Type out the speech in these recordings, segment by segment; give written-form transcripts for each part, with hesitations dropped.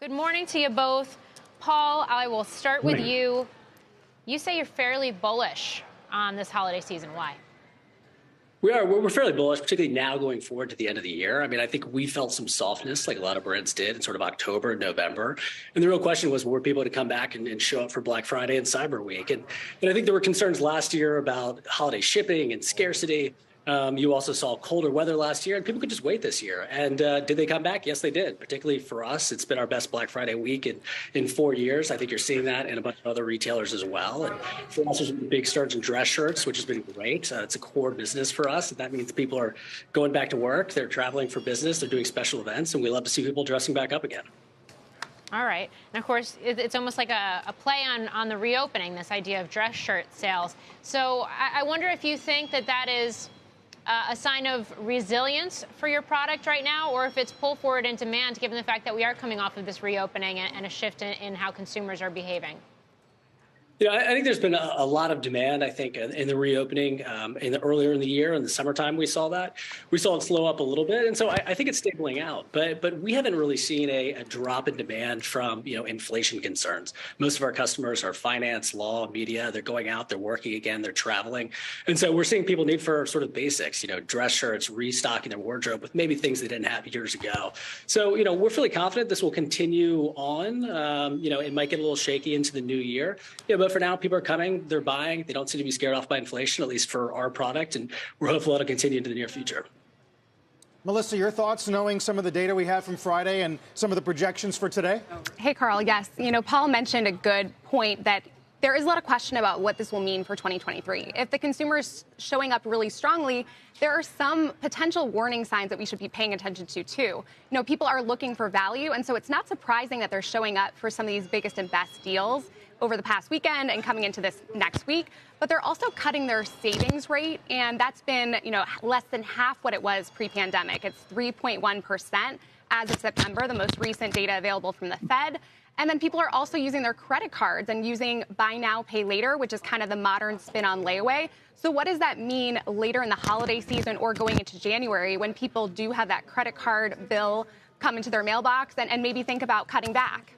Good morning to you both. Paul, I will start with you. You say you're fairly bullish on this holiday season. Why? We're fairly bullish, particularly now going forward to the end of the year. I mean, I think we felt some softness like a lot of brands did in sort of October and November. And the real question was, were people to come back and show up for Black Friday and Cyber Week? And I think there were concerns last year about holiday shipping and scarcity. You also saw colder weather last year, and people could just wait this year. And did they come back? Yes, they did. Particularly for us, it's been our best Black Friday week in 4 years. I think you're seeing that in a bunch of other retailers as well. And for us, there's a big surge in dress shirts, which has been great. It's a core business for us. And that means people are going back to work. They're traveling for business. They're doing special events. And we love to see people dressing back up again. All right. And, of course, it's almost like a play on the reopening, this idea of dress shirt sales. So I wonder if you think that is a sign of resilience for your product right now, or if it's pull forward in demand, given the fact that we are coming off of this reopening and a shift in how consumers are behaving? Yeah, I think there's been a lot of demand, I think, in the reopening earlier in the year. In the summertime, we saw that. We saw it slow up a little bit. And so I think it's stabling out. But we haven't really seen a drop in demand from, inflation concerns. Most of our customers are finance, law, media. They're going out. They're working again. They're traveling. And so we're seeing people need for sort of basics, dress shirts, restocking their wardrobe with maybe things they didn't have years ago. So, we're fairly confident this will continue on. It might get a little shaky into the new year. But for now, people are coming, they're buying. They don't seem to be scared off by inflation, at least for our product. And we're hopeful it'll continue into the near future. Melissa, your thoughts, knowing some of the data we have from Friday and some of the projections for today? Hey, Carl, yes. Paul mentioned a good point that there is a lot of question about what this will mean for 2023. If the consumer is showing up really strongly, there are some potential warning signs that we should be paying attention to, too. People are looking for value, and so it's not surprising that they're showing up for some of these biggest and best deals over the past weekend and coming into this next week. But they're also cutting their savings rate, and that's been, less than half what it was pre-pandemic. It's 3.1% as of September, the most recent data available from the Fed. And then people are also using their credit cards and using buy now, pay later, which is kind of the modern spin on layaway. So what does that mean later in the holiday season or going into January when people do have that credit card bill come into their mailbox and maybe think about cutting back?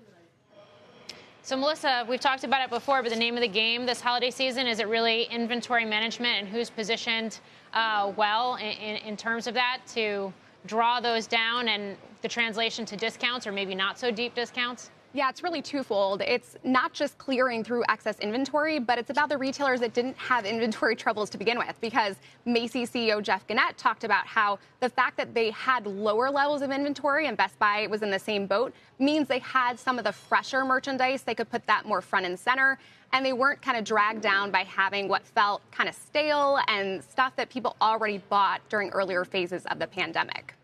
So, Melissa, we've talked about it before, but the name of the game this holiday season, is it really inventory management and who's positioned well in terms of that to draw those down and the translation to discounts or maybe not so deep discounts? Yeah, it's really twofold. It's not just clearing through excess inventory, but it's about the retailers that didn't have inventory troubles to begin with, because Macy's CEO Jeff Gennette talked about how the fact that they had lower levels of inventory and Best Buy was in the same boat means they had some of the fresher merchandise. They could put that more front and center, and they weren't kind of dragged down by having what felt kind of stale and stuff that people already bought during earlier phases of the pandemic.